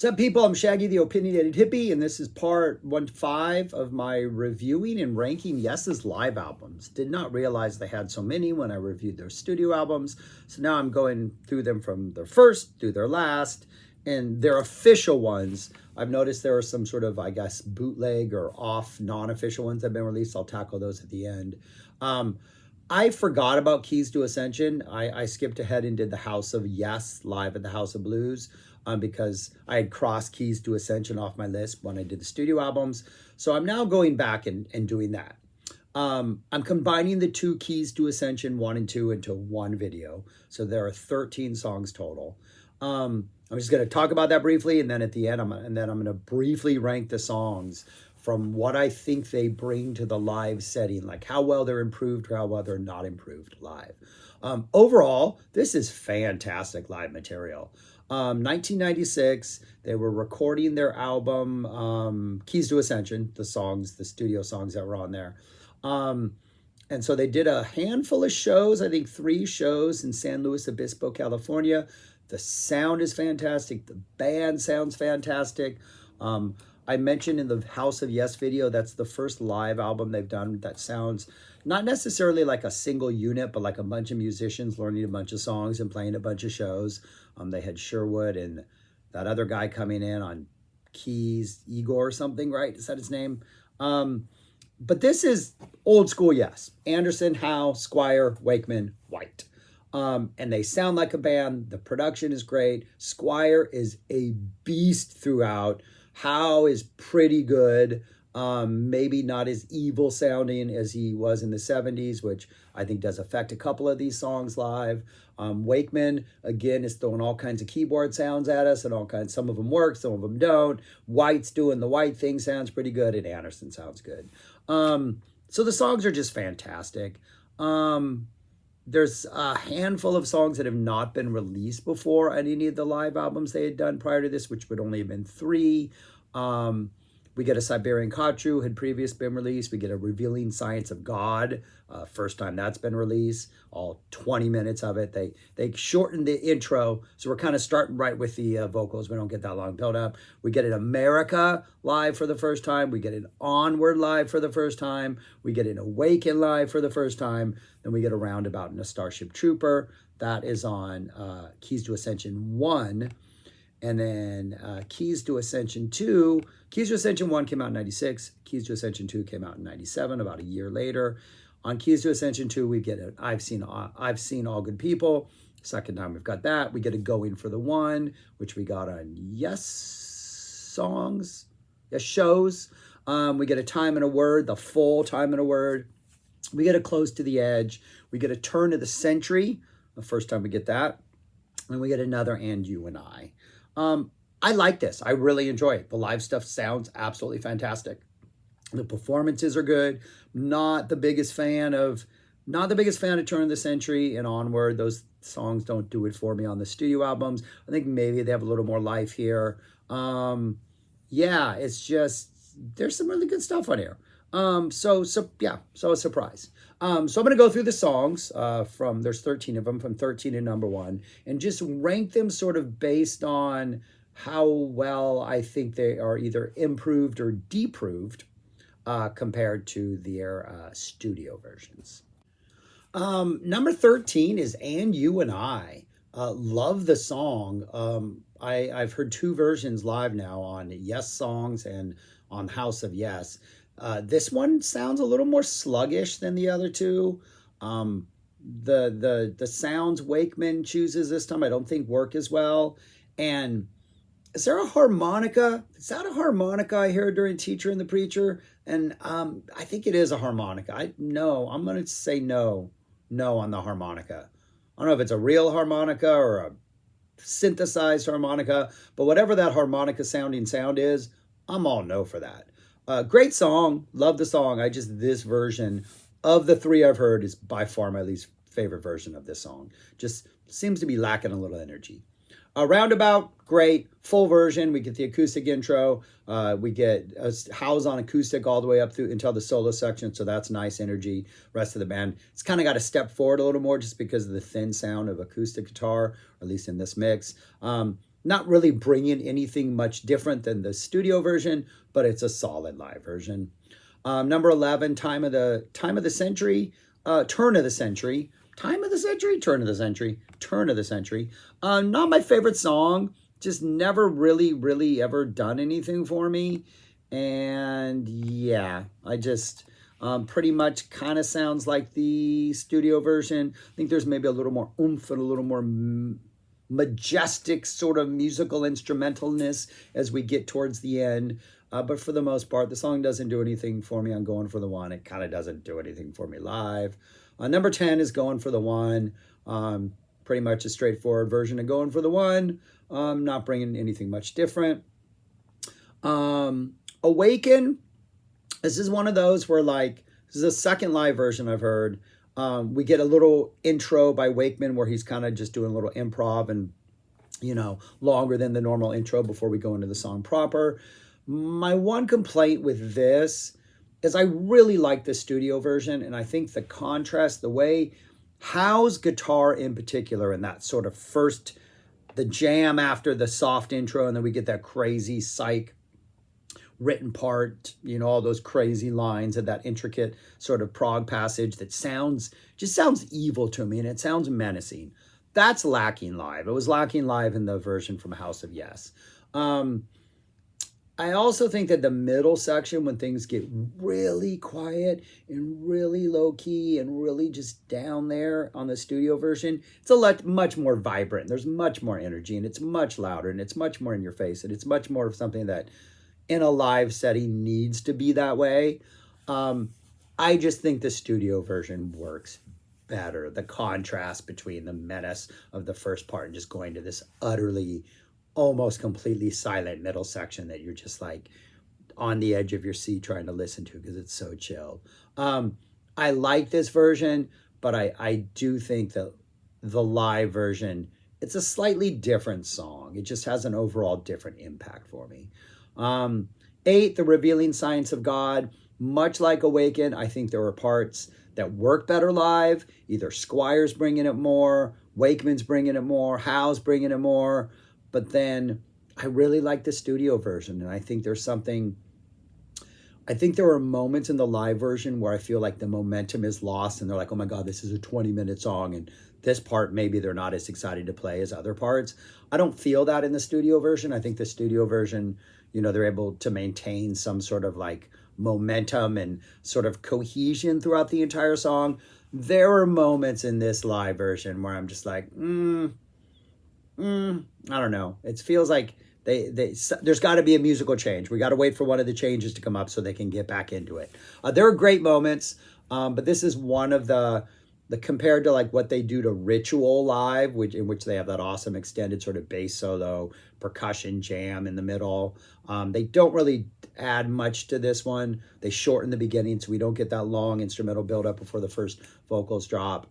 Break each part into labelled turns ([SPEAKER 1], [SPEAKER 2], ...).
[SPEAKER 1] What's up, people? I'm Shaggy, the Opinionated Hippie, and this is part 1-5 of my reviewing and ranking Yes's live albums. Did not realize they had so many when I reviewed their studio albums, so now I'm going through them from their first to their last, and their official ones. I've noticed there are some sort of, I guess, bootleg or off non-official ones that have been released. I'll tackle those at the end. I forgot about Keys to Ascension. I skipped ahead and did the House of Yes live at the House of Blues. Because I had crossed Keys to Ascension off my list when I did the studio albums. So I'm now going back and doing that. I'm combining the two Keys to Ascension 1 and 2 into one video. So there are 13 songs total. I'm just going to talk about that briefly, and then at the end, I'm going to briefly rank the songs from what I think they bring to the live setting, like how well they're improved or how well they're not improved live. Overall, this is fantastic live material. 1996, they were recording their album, Keys to Ascension, the studio songs that were on there. And so they did a handful of shows, I think 3 shows in San Luis Obispo, California. The sound is fantastic. The band sounds fantastic. I mentioned in the House of Yes video, that's the first live album they've done that sounds not necessarily like a single unit, but like a bunch of musicians learning a bunch of songs and playing a bunch of shows. They had Sherwood and that other guy coming in on keys, Igor or something, right? Is that his name? But this is old school Yes. Anderson, Howe, Squire, Wakeman, White. And they sound like a band. The production is great. Squire is a beast throughout. Howe is pretty good. Maybe not as evil sounding as he was in the 70s, which I think does affect a couple of these songs live. Wakeman, again, is throwing all kinds of keyboard sounds at us, and some of them work, some of them don't. White's doing the White thing, sounds pretty good, and Anderson sounds good. So the songs are just fantastic. There's a handful of songs that have not been released before on any of the live albums they had done prior to this, which would only have been 3. We get a Siberian Khatru, had previously been released. We get a Revealing Science of God, first time that's been released, all 20 minutes of it. They shortened the intro, so we're kind of starting right with the vocals. We don't get that long build up. We get an America live for the first time. We get an Onward live for the first time. We get an Awaken live for the first time. Then we get a Roundabout and a Starship Trooper. That is on Keys to Ascension 1. And then Keys to Ascension 2. Keys to Ascension 1 came out in 96. Keys to Ascension 2 came out in 97, about a year later. On Keys to Ascension 2, we get it. I've seen All Good People. Second time we've got that. We get a Going for the One, which we got on Yes shows. We get a Time and a Word, the full Time and a Word. We get a Close to the Edge. We get a Turn of the Century, the first time we get that. And we get another And You and I. I like this. I really enjoy it. The live stuff sounds absolutely fantastic. The performances are good. Not the biggest fan of Turn of the Century and Onward. Those songs don't do it for me on the studio albums. I think maybe they have a little more life here. Yeah, it's just, there's some really good stuff on here. So a surprise. So I'm going to go through the songs there's 13 of them, from 13 to number 1, and just rank them sort of based on how well I think they are either improved or deproved compared to their studio versions. Number 13 is And You and I. Love the song. I've heard 2 versions live now on Yes songs and on House of Yes. This one sounds a little more sluggish than the other 2. The sounds Wakeman chooses this time I don't think work as well. And is there a harmonica? Is that a harmonica I heard during Teacher and the Preacher? And I think it is a harmonica. I'm going to say no on the harmonica. I don't know if it's a real harmonica or a synthesized harmonica, but whatever that harmonica sounding sound is, I'm all no for that. Great song. Love the song. This version of the 3 I've heard is by far my least favorite version of this song. Just seems to be lacking a little energy. Roundabout, great. Full version. We get the acoustic intro. We get Howe's on acoustic all the way up through until the solo section. So that's nice energy. Rest of the band, it's kind of got to step forward a little more just because of the thin sound of acoustic guitar, or at least in this mix. not really bringing anything much different than the studio version, but it's a solid live version. Number 11, Time of the Century, Turn of the Century. Time of the Century, Turn of the Century, Turn of the Century. Not my favorite song, just never really ever done anything for me. And yeah, I just pretty much kind of sounds like the studio version. I think there's maybe a little more oomph and a little more majestic sort of musical instrumentalness as we get towards the end. But for the most part, the song doesn't do anything for me on Going for the One. It kind of doesn't do anything for me live. Number 10 is Going for the One. Pretty much a straightforward version of Going for the One. Not bringing anything much different. Awaken. This is one of those where, like, this is the second live version I've heard. We get a little intro by Wakeman where he's kind of just doing a little improv and, you know, longer than the normal intro before we go into the song proper. My one complaint with this is I really like the studio version, and I think the contrast, the way Howe's guitar in particular, and that sort of first, the jam after the soft intro, and then we get that crazy psych written part, you know, all those crazy lines and that intricate sort of prog passage that just sounds evil to me, and it sounds menacing. That's lacking live. It was lacking live in the version from House of Yes. I also think that the middle section, when things get really quiet and really low key and really just down there on the studio version, it's much more vibrant. There's much more energy, and it's much louder, and it's much more in your face, and it's much more of something that in a live setting needs to be that way. I just think the studio version works better. The contrast between the menace of the first part and just going to this utterly, almost completely silent middle section that you're just like on the edge of your seat trying to listen to because it's so chill. I like this version, but I do think that the live version, it's a slightly different song. It just has an overall different impact for me. 8, The Revealing Science of God. Much like Awaken, I think there were parts that work better live. Either Squire's bringing it more, Wakeman's bringing it more, Howe's bringing it more. But then I really like the studio version, and I think there are moments in the live version where I feel like the momentum is lost, and they're like, oh my God, this is a 20-minute song, and this part maybe they're not as excited to play as other parts. I don't feel that in the studio version. I think the studio version, you know, they're able to maintain some sort of like momentum and sort of cohesion throughout the entire song. There are moments in this live version where I'm just like, I don't know. It feels like there's got to be a musical change. We got to wait for one of the changes to come up so they can get back into it. There are great moments, but this is one of the compared to like what they do to Ritual live, in which they have that awesome extended sort of bass solo, percussion jam in the middle. They don't really add much to this one. They shorten the beginning so we don't get that long instrumental buildup before the first vocals drop.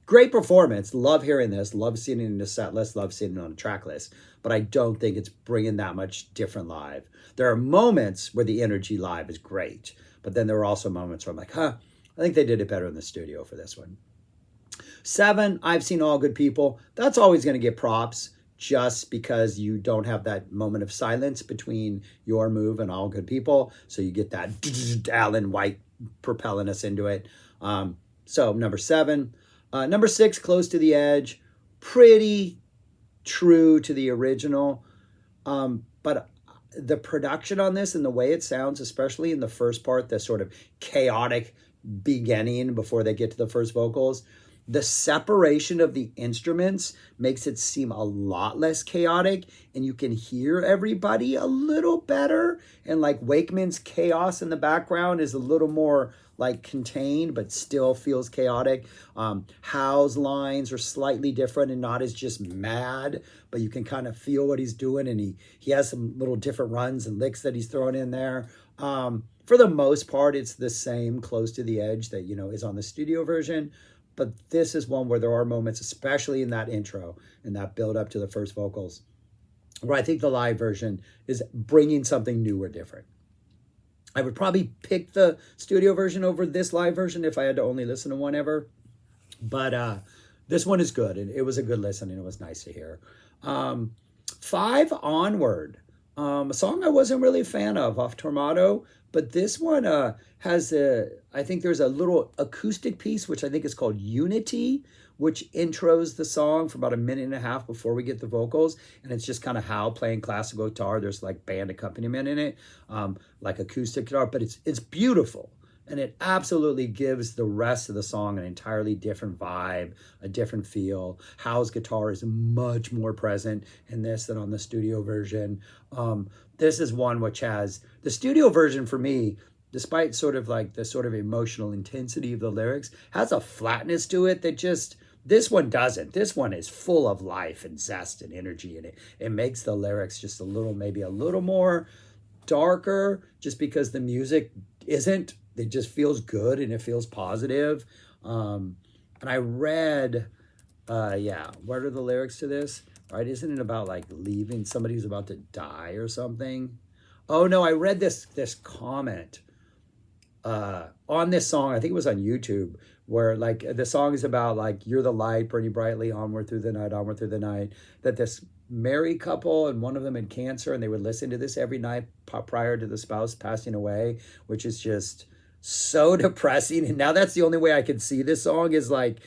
[SPEAKER 1] Great performance. Love hearing this. Love seeing it in a set list. Love seeing it on a track list. But I don't think it's bringing that much different live. There are moments where the energy live is great. But then there are also moments where I'm like, I think they did it better in the studio for this one. 7, I've Seen All Good People. That's always going to get props just because you don't have that moment of silence between your move and All Good People. So you get that Alan White propelling us into it. So number 7. Number 6, Close to the Edge, pretty true to the original. But the production on this and the way it sounds, especially in the first part, the sort of chaotic beginning before they get to the first vocals, the separation of the instruments makes it seem a lot less chaotic, and you can hear everybody a little better. And like Wakeman's chaos in the background is a little more like contained, but still feels chaotic. Howe's lines are slightly different and not as just mad, but you can kind of feel what he's doing, and he has some little different runs and licks that he's throwing in there. For the most part, it's the same Close to the Edge that, you know, is on the studio version. But this is one where there are moments, especially in that intro and that build up to the first vocals, where I think the live version is bringing something new or different. I would probably pick the studio version over this live version if I had to only listen to one ever. But this one is good. It was a good listen, and it was nice to hear. 5, Onward. A song I wasn't really a fan of off Tormato, but this one has I think there's a little acoustic piece, which I think is called Unity, which intros the song for about a minute and a half before we get the vocals. And it's just kind of Hal playing classical guitar. There's like band accompaniment in it, like acoustic guitar, but it's beautiful. And it absolutely gives the rest of the song an entirely different vibe, a different feel. Hal's guitar is much more present in this than on the studio version. This is one which has, the studio version for me, despite sort of like the sort of emotional intensity of the lyrics, has a flatness to it that just, this one doesn't. This one is full of life and zest and energy, and it makes the lyrics just a little, maybe a little more darker, just because the music isn't. It just feels good and it feels positive. And I read, what are the lyrics to this? Right, isn't it about like leaving, somebody's about to die or something? Oh no, I read this comment on this song, I think it was on YouTube, where like the song is about like, you're the light burning brightly onward through the night, that this married couple and one of them had cancer and they would listen to this every night prior to the spouse passing away, which is just so depressing. And now that's the only way I can see this song is like,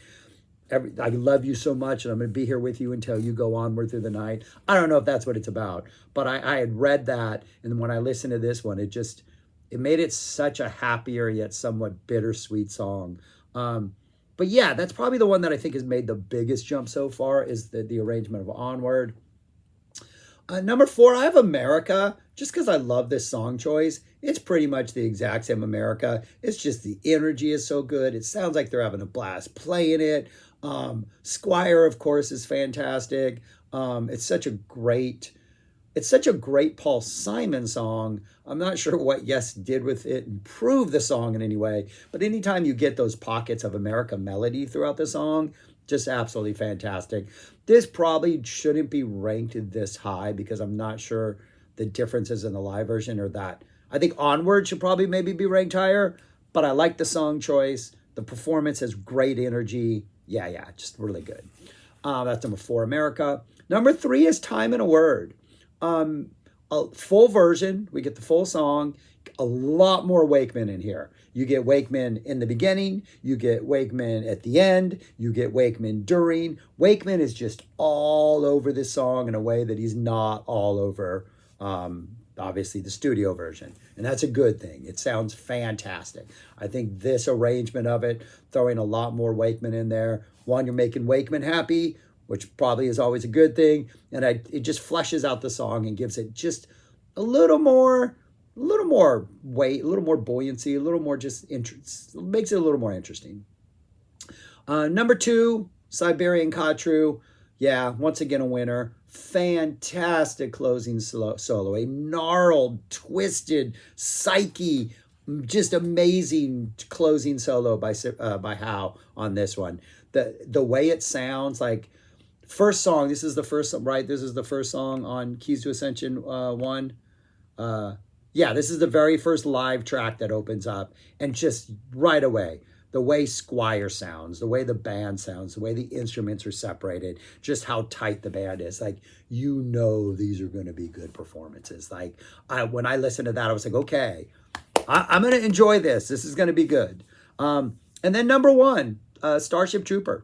[SPEAKER 1] I love you so much and I'm going to be here with you until you go onward through the night. I don't know if that's what it's about, but I had read that. And when I listened to this one, it made it such a happier yet somewhat bittersweet song. But yeah, that's probably the one that I think has made the biggest jump so far, is the arrangement of Onward. Number 4, I have America, just because I love this song choice. It's pretty much the exact same America. It's just the energy is so good. It sounds like they're having a blast playing it. Squire, of course, is fantastic. It's such a great Paul Simon song. I'm not sure what Yes did with it, improve the song in any way, but anytime you get those pockets of America melody throughout the song, just absolutely fantastic. This probably shouldn't be ranked this high because I'm not sure the differences in the live version are that. I think Onward should probably maybe be ranked higher, but I like the song choice. The performance has great energy. Yeah, just really good. That's number 4, America. Number 3 is Time and a Word. A full version. We get the full song. A lot more Wakeman in here. You get Wakeman in the beginning. You get Wakeman at the end. You get Wakeman during. Wakeman is just all over this song in a way that he's not all over, obviously, the studio version. And that's a good thing. It sounds fantastic. I think this arrangement of it, throwing a lot more Wakeman in there. One, you're making Wakeman happy, which probably is always a good thing. And it just fleshes out the song and gives it just a little more weight, a little more buoyancy, a little more just interest, makes it a little more interesting. Number 2, Siberian Khatru. Yeah, once again, a winner. Fantastic closing solo. A gnarled, twisted, psyche, just amazing closing solo by Hal on this one. The way it sounds like, first song, this is the first, right? This is the first song on Keys to Ascension 1. Yeah, this is the very first live track that opens up. And just right away, the way Squire sounds, the way the band sounds, the way the instruments are separated, just how tight the band is. Like, you know these are going to be good performances. Like, when I listened to that, I was like, okay, I'm going to enjoy this. This is going to be good. And then number 1, Starship Trooper.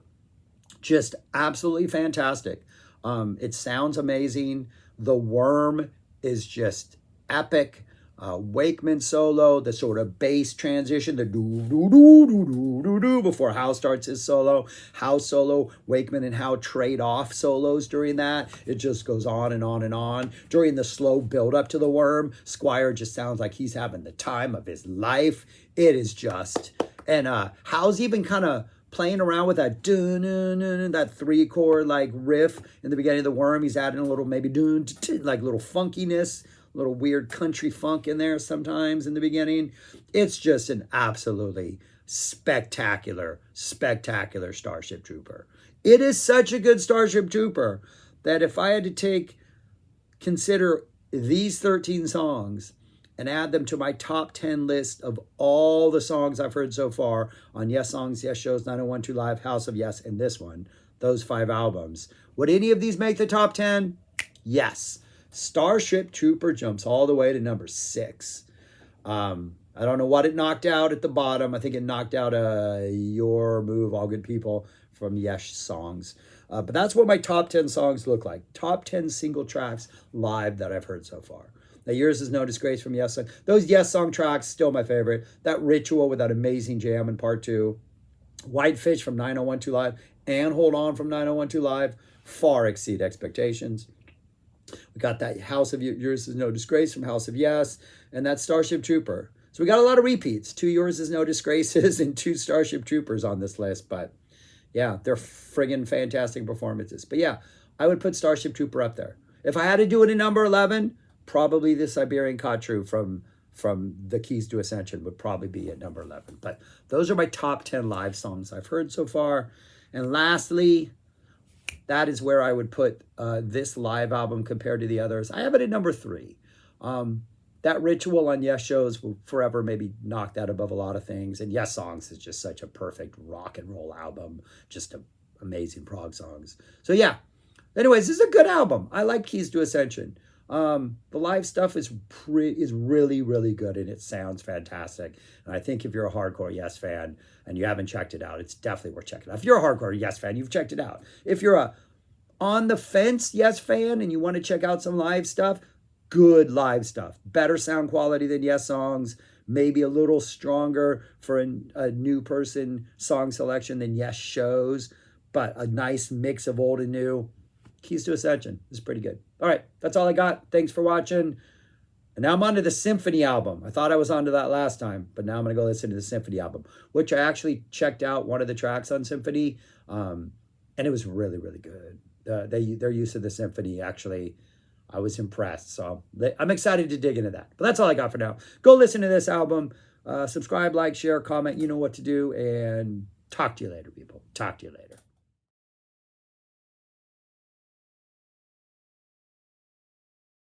[SPEAKER 1] Just absolutely fantastic. It sounds amazing. The worm is just epic. Wakeman solo, the sort of bass transition, the do-do-do-do-do-do-do before Hal starts his solo. Hal solo, Wakeman and Hal trade off solos during that. It just goes on and on and on. During the slow build up to the worm, Squire just sounds like he's having the time of his life. It is just, and Hal's even kind of playing around with that that 3-chord like riff in the beginning of the worm. He's adding a little maybe like little funkiness, little weird country funk in there sometimes in the beginning. It's just an absolutely spectacular Starship Trooper. It is such a good Starship Trooper that if I had to consider these 13 songs and add them to my top 10 list of all the songs I've heard so far on Yes Songs, Yes Shows, 9012 Live, House of Yes, and this one, those 5 albums, would any of these make the top 10? Yes. Starship Trooper jumps all the way to number 6. I don't know what it knocked out at the bottom. I think it knocked out Your Move, All Good People from Yes songs. But that's what my top 10 songs look like. Top 10 single tracks live that I've heard so far. Now, Yours Is No Disgrace from Yes Song. Those Yes Song tracks, still my favorite. That Ritual with that amazing jam in part 2. Whitefish from 9012 Live and Hold On from 9012 Live far exceed expectations. We got that Yours Is No Disgrace from House of Yes, and that Starship Trooper. So we got a lot of repeats. 2 Yours Is No Disgraces and 2 Starship Troopers on this list. But yeah, they're friggin' fantastic performances. But yeah, I would put Starship Trooper up there. If I had to do it in number 11, probably the Siberian Khatru from the Keys to Ascension would probably be at number 11. But those are my top 10 live songs I've heard so far. And lastly, that is where I would put this live album compared to the others. I have it at number 3. That Ritual on Yes shows will forever maybe knock that above a lot of things. And Yes Songs is just such a perfect rock and roll album. Just amazing prog songs. So yeah. Anyways, this is a good album. I like Keys to Ascension. The live stuff is really, really good, and it sounds fantastic. And I think if you're a hardcore Yes fan and you haven't checked it out, it's definitely worth checking out. If you're a hardcore Yes fan, you've checked it out. If you're a on the fence Yes fan and you want to check out some live stuff, good live stuff. Better sound quality than Yes songs. Maybe a little stronger for a new person song selection than Yes shows, but a nice mix of old and new. Keys to Ascension is pretty good. All right, that's all I got. Thanks for watching. And now I'm on to the Symphony album. I thought I was onto that last time, but now I'm going to go listen to the Symphony album, which I actually checked out one of the tracks on Symphony, and it was really, really good. Their use of the Symphony, actually, I was impressed. So I'm excited to dig into that. But that's all I got for now. Go listen to this album. Subscribe, like, share, comment. You know what to do. And talk to you later, people. Talk to you later.